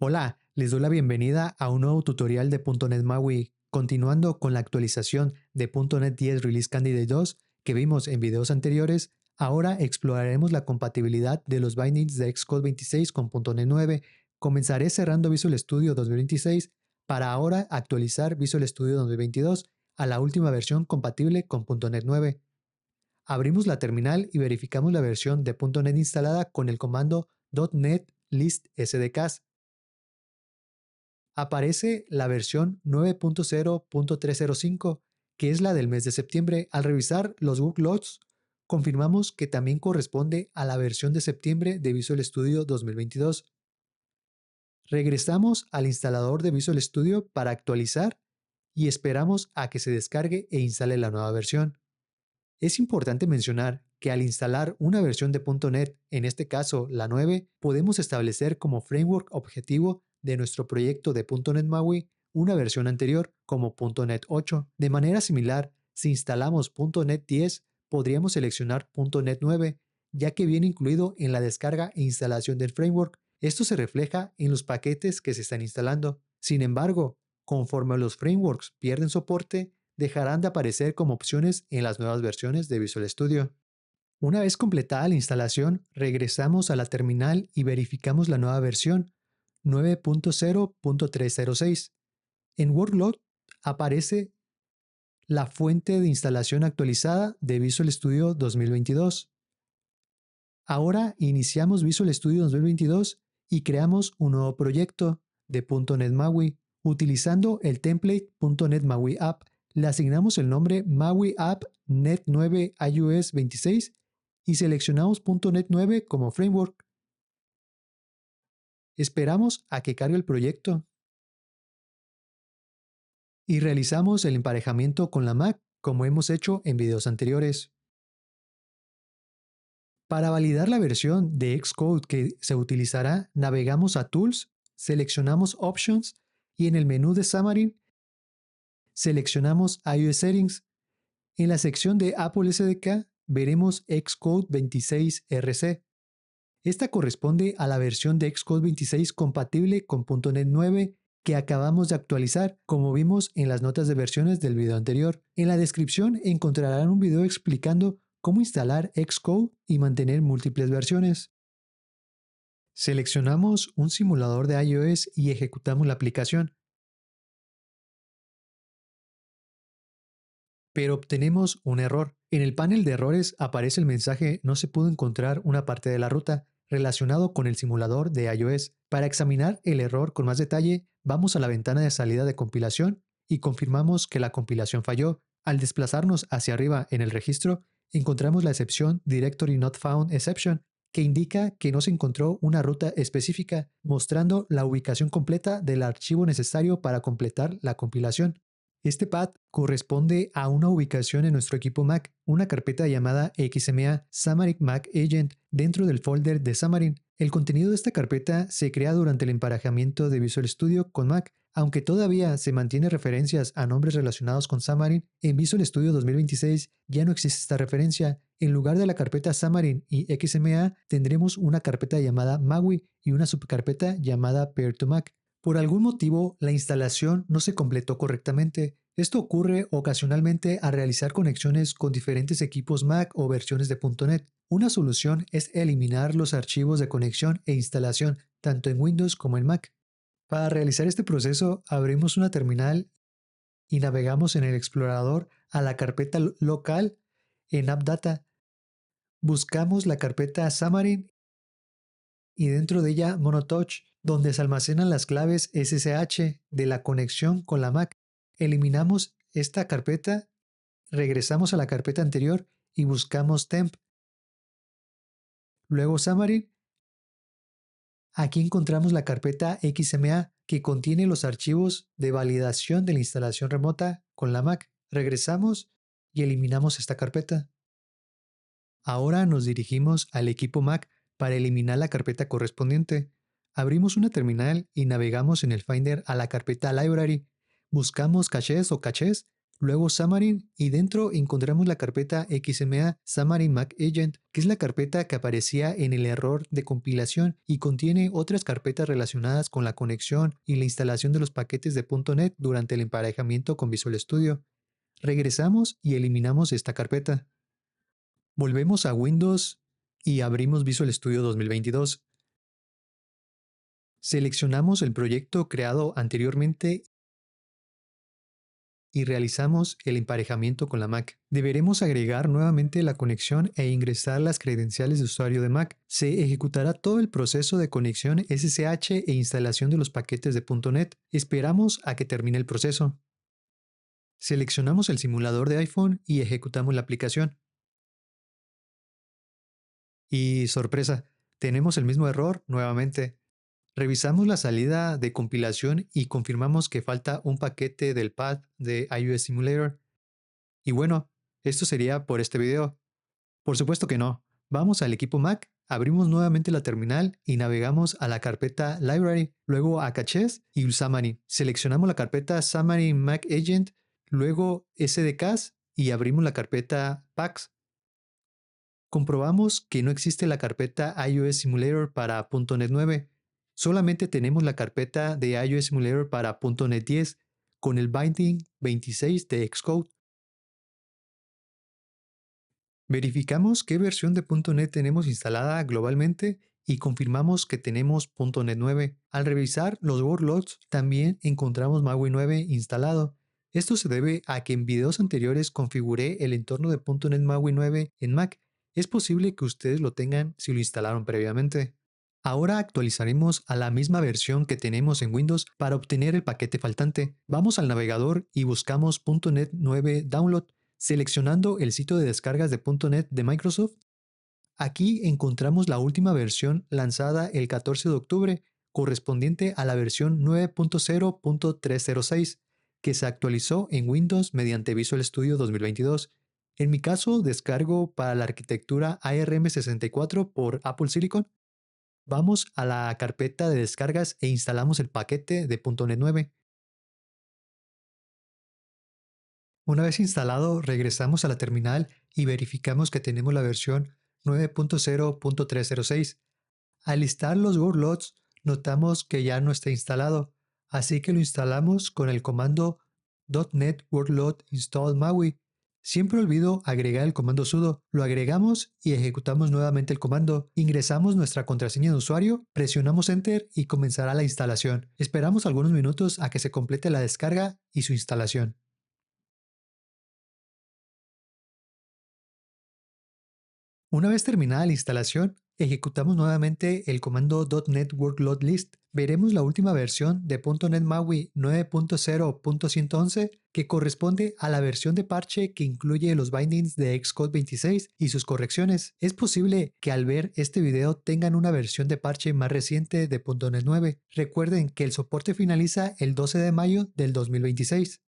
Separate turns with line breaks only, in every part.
Hola, les doy la bienvenida a un nuevo tutorial de .NET MAUI, continuando con la actualización de .NET 10 Release Candidate 2 que vimos en videos anteriores. Ahora exploraremos la compatibilidad de los bindings de Xcode 26 con .NET 9. Comenzaré cerrando Visual Studio 2026 para ahora actualizar Visual Studio 2022 a la última versión compatible con .NET 9. Abrimos la terminal y verificamos la versión de .NET instalada con el comando .NET list SDKs. Aparece la versión 9.0.305, que es la del mes de septiembre. Al revisar los workloads, confirmamos que también corresponde a la versión de septiembre de Visual Studio 2022. Regresamos al instalador de Visual Studio para actualizar y esperamos a que se descargue e instale la nueva versión. Es importante mencionar que al instalar una versión de .NET, en este caso la 9, podemos establecer como framework objetivo de nuestro proyecto de .NET MAUI una versión anterior como .NET 8. De manera similar, si instalamos .NET 10, podríamos seleccionar .NET 9, ya que viene incluido en la descarga e instalación del framework. Esto se refleja en los paquetes que se están instalando. Sin embargo, conforme los frameworks pierden soporte, dejarán de aparecer como opciones en las nuevas versiones de Visual Studio. Una vez completada la instalación, regresamos a la terminal y verificamos la nueva versión 9.0.306. En Workload aparece la fuente de instalación actualizada de Visual Studio 2022. Ahora iniciamos Visual Studio 2022 y creamos un nuevo proyecto de .NET MAUI utilizando el template .NET MAUI App. Le asignamos el nombre MAUI App Net 9 iOS 26 y seleccionamos .NET 9 como framework. Esperamos a que cargue el proyecto y realizamos el emparejamiento con la Mac como hemos hecho en videos anteriores. Para validar la versión de Xcode que se utilizará, navegamos a Tools, seleccionamos Options y en el menú de Xamarin seleccionamos iOS Settings. En la sección de Apple SDK veremos Xcode 26RC. Esta corresponde a la versión de Xcode 26 compatible con .NET 9 que acabamos de actualizar, como vimos en las notas de versiones del video anterior. En la descripción encontrarán un video explicando cómo instalar Xcode y mantener múltiples versiones. Seleccionamos un simulador de iOS y ejecutamos la aplicación. Pero obtenemos un error. En el panel de errores aparece el mensaje "No se pudo encontrar una parte de la ruta" relacionado con el simulador de iOS. Para examinar el error con más detalle, vamos a la ventana de salida de compilación y confirmamos que la compilación falló. Al desplazarnos hacia arriba en el registro, encontramos la excepción Directory Not Found Exception, que indica que no se encontró una ruta específica, mostrando la ubicación completa del archivo necesario para completar la compilación. Este path corresponde a una ubicación en nuestro equipo Mac, una carpeta llamada XMA Xamarin Mac Agent dentro del folder de Xamarin. El contenido de esta carpeta se crea durante el emparejamiento de Visual Studio con Mac, aunque todavía se mantiene referencias a nombres relacionados con Xamarin. En Visual Studio 2026 ya no existe esta referencia. En lugar de la carpeta Xamarin y XMA tendremos una carpeta llamada MAUI y una subcarpeta llamada Pair2Mac. Por algún motivo, la instalación no se completó correctamente. Esto ocurre ocasionalmente al realizar conexiones con diferentes equipos Mac o versiones de .NET. Una solución es eliminar los archivos de conexión e instalación, tanto en Windows como en Mac. Para realizar este proceso, abrimos una terminal y navegamos en el explorador a la carpeta local en AppData. Buscamos la carpeta Xamarin y dentro de ella Monotouch, donde se almacenan las claves SSH de la conexión con la Mac. Eliminamos esta carpeta, regresamos a la carpeta anterior y buscamos temp. Luego Xamarin. Aquí encontramos la carpeta XMA que contiene los archivos de validación de la instalación remota con la Mac. Regresamos y eliminamos esta carpeta. Ahora nos dirigimos al equipo Mac para eliminar la carpeta correspondiente. Abrimos una terminal y navegamos en el Finder a la carpeta Library. Buscamos caches o caches, luego Xamarin y dentro encontramos la carpeta XMA Xamarin Mac Agent, que es la carpeta que aparecía en el error de compilación y contiene otras carpetas relacionadas con la conexión y la instalación de los paquetes de .NET durante el emparejamiento con Visual Studio. Regresamos y eliminamos esta carpeta. Volvemos a Windows y abrimos Visual Studio 2022. Seleccionamos el proyecto creado anteriormente y realizamos el emparejamiento con la Mac. Deberemos agregar nuevamente la conexión e ingresar las credenciales de usuario de Mac. Se ejecutará todo el proceso de conexión SSH e instalación de los paquetes de .NET. Esperamos a que termine el proceso. Seleccionamos el simulador de iPhone y ejecutamos la aplicación. Y sorpresa, tenemos el mismo error nuevamente. Revisamos la salida de compilación y confirmamos que falta un paquete del path de iOS Simulator. Y bueno, esto sería por este video. Por supuesto que no. Vamos al equipo Mac, abrimos nuevamente la terminal y navegamos a la carpeta Library, luego a Caches y Xamarin. Seleccionamos la carpeta Xamarin Mac Agent, luego SDKs y abrimos la carpeta Packs. Comprobamos que no existe la carpeta iOS Simulator para .NET 9. Solamente tenemos la carpeta de iOS Simulator para .NET 10 con el binding 26 de Xcode. Verificamos qué versión de .NET tenemos instalada globalmente y confirmamos que tenemos .NET 9. Al revisar los workloads también encontramos MAUI 9 instalado. Esto se debe a que en videos anteriores configuré el entorno de .NET MAUI 9 en Mac. Es posible que ustedes lo tengan si lo instalaron previamente. Ahora actualizaremos a la misma versión que tenemos en Windows para obtener el paquete faltante. Vamos al navegador y buscamos .NET 9 Download, seleccionando el sitio de descargas de .NET de Microsoft. Aquí encontramos la última versión lanzada el 14 de octubre, correspondiente a la versión 9.0.306, que se actualizó en Windows mediante Visual Studio 2022. En mi caso, descargo para la arquitectura ARM64 por Apple Silicon. Vamos a la carpeta de descargas e instalamos el paquete de .NET 9. Una vez instalado, regresamos a la terminal y verificamos que tenemos la versión 9.0.306. Al listar los workloads, notamos que ya no está instalado, así que lo instalamos con el comando .NET workload install MAUI. Siempre olvido agregar el comando sudo. Lo agregamos y ejecutamos nuevamente el comando. Ingresamos nuestra contraseña de usuario, presionamos Enter y comenzará la instalación. Esperamos algunos minutos a que se complete la descarga y su instalación. Una vez terminada la instalación, ejecutamos nuevamente el comando .NET Workload List. Veremos la última versión de .NET MAUI 9.0.111 que corresponde a la versión de parche que incluye los bindings de Xcode 26 y sus correcciones. Es posible que al ver este video tengan una versión de parche más reciente de .NET 9. Recuerden que el soporte finaliza el 12 de mayo del 2026.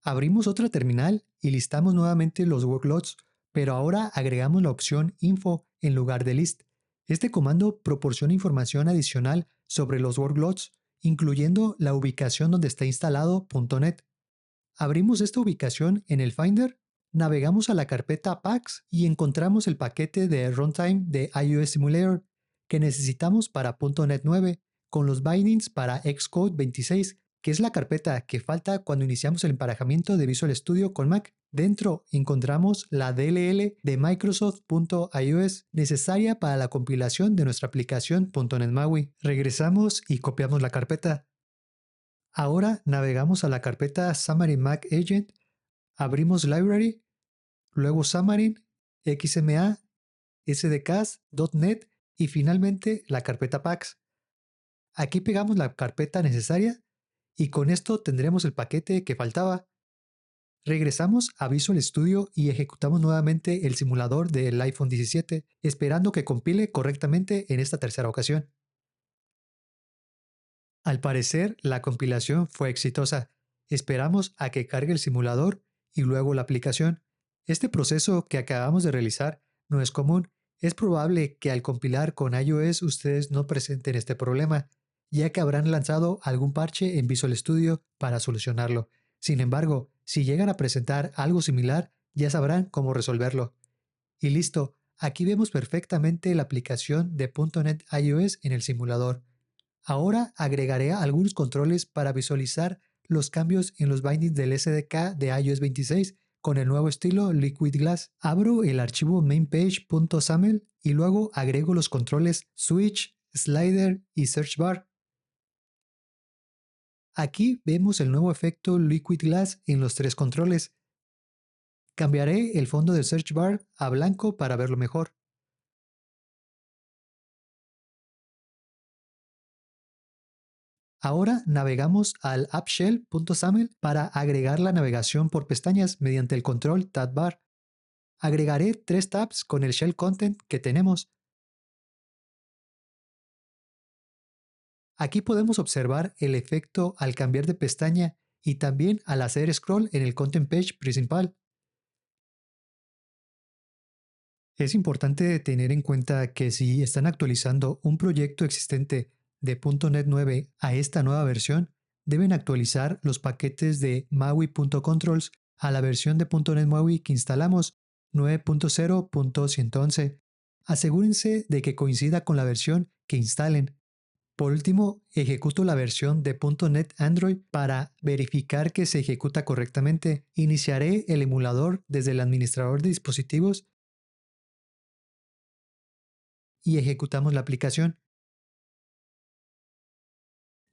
Abrimos otra terminal y listamos nuevamente los workloads, pero ahora agregamos la opción Info en lugar de List. Este comando proporciona información adicional sobre los workloads, incluyendo la ubicación donde está instalado .NET. Abrimos esta ubicación en el Finder, navegamos a la carpeta Packs y encontramos el paquete de runtime de iOS Simulator que necesitamos para .NET 9 con los bindings para Xcode 26, que es la carpeta que falta cuando iniciamos el emparejamiento de Visual Studio con Mac. Dentro encontramos la DLL de Microsoft.ios necesaria para la compilación de nuestra aplicación .NET MAUI. Regresamos y copiamos la carpeta. Ahora navegamos a la carpeta Xamarin Mac Agent, abrimos Library, luego Xamarin, XMA, SDKs, .NET y finalmente la carpeta Packs. Aquí pegamos la carpeta necesaria y con esto tendremos el paquete que faltaba. Regresamos a Visual Studio y ejecutamos nuevamente el simulador del iPhone 17, esperando que compile correctamente en esta tercera ocasión. Al parecer, la compilación fue exitosa. Esperamos a que cargue el simulador y luego la aplicación. Este proceso que acabamos de realizar no es común. Es probable que al compilar con iOS ustedes no presenten este problema, ya que habrán lanzado algún parche en Visual Studio para solucionarlo. Sin embargo, Si llegan a presentar algo similar, ya sabrán cómo resolverlo. Y listo, aquí vemos perfectamente la aplicación de .NET iOS en el simulador. Ahora agregaré algunos controles para visualizar los cambios en los bindings del SDK de iOS 26 con el nuevo estilo Liquid Glass. Abro el archivo mainpage.xaml y luego agrego los controles Switch, Slider y Search Bar. Aquí vemos el nuevo efecto Liquid Glass en los tres controles. Cambiaré el fondo de Search Bar a blanco para verlo mejor. Ahora navegamos al appshell.xaml para agregar la navegación por pestañas mediante el control Tab Bar. Agregaré 3 tabs con el shell content que tenemos. Aquí podemos observar el efecto al cambiar de pestaña y también al hacer scroll en el content page principal. Es importante tener en cuenta que si están actualizando un proyecto existente de .NET 9 a esta nueva versión, deben actualizar los paquetes de MAUI.controls a la versión de .NET MAUI que instalamos 9.0.111. Asegúrense de que coincida con la versión que instalen. Por último, ejecuto la versión de .NET Android para verificar que se ejecuta correctamente. Iniciaré el emulador desde el administrador de dispositivos y ejecutamos la aplicación.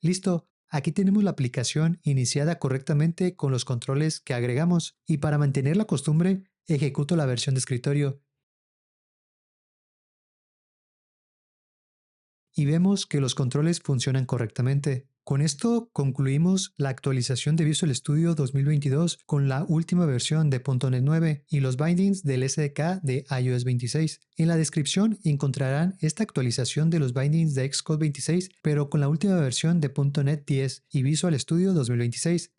Listo, aquí tenemos la aplicación iniciada correctamente con los controles que agregamos y para mantener la costumbre, ejecuto la versión de escritorio. Y vemos que los controles funcionan correctamente. Con esto concluimos la actualización de Visual Studio 2022 con la última versión de .NET 9 y los bindings del SDK de iOS 26. En la descripción encontrarán esta actualización de los bindings de Xcode 26, pero con la última versión de .NET 10 y Visual Studio 2026.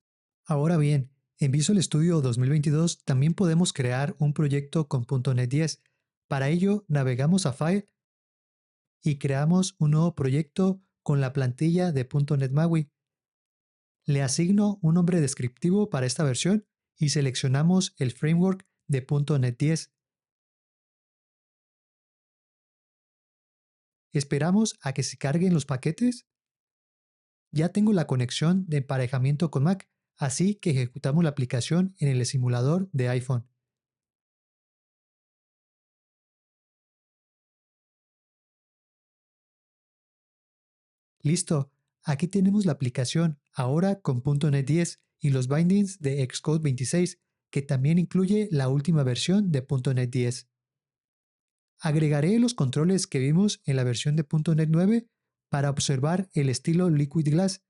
Ahora bien, en Visual Studio 2022 también podemos crear un proyecto con .NET 10. Para ello, navegamos a File y creamos un nuevo proyecto con la plantilla de .NET MAUI. Le asigno un nombre descriptivo para esta versión y seleccionamos el framework de .NET 10. Esperamos a que se carguen los paquetes. Ya tengo la conexión de emparejamiento con Mac, así que ejecutamos la aplicación en el simulador de iPhone. Listo, aquí tenemos la aplicación ahora con .NET 10 y los bindings de Xcode 26, que también incluye la última versión de .NET 10. Agregaré los controles que vimos en la versión de .NET 9 para observar el estilo Liquid Glass.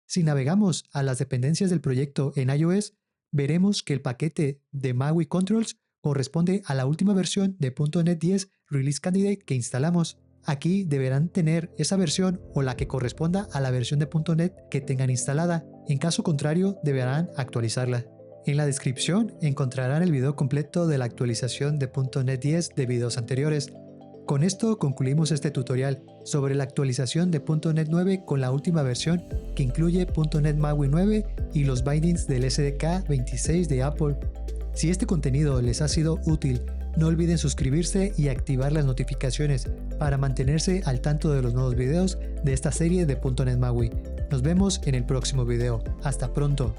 Si navegamos a las dependencias del proyecto en iOS, veremos que el paquete de MAUI Controls corresponde a la última versión de .NET 10 Release Candidate que instalamos. Aquí deberán tener esa versión o la que corresponda a la versión de .NET que tengan instalada. En caso contrario, deberán actualizarla. En la descripción encontrarán el video completo de la actualización de .NET 10 de videos anteriores. Con esto concluimos este tutorial sobre la actualización de .NET 9 con la última versión que incluye .NET MAUI 9 y los bindings del SDK 26 de Apple. Si este contenido les ha sido útil, no olviden suscribirse y activar las notificaciones para mantenerse al tanto de los nuevos videos de esta serie de .NET MAUI. Nos vemos en el próximo video. Hasta pronto.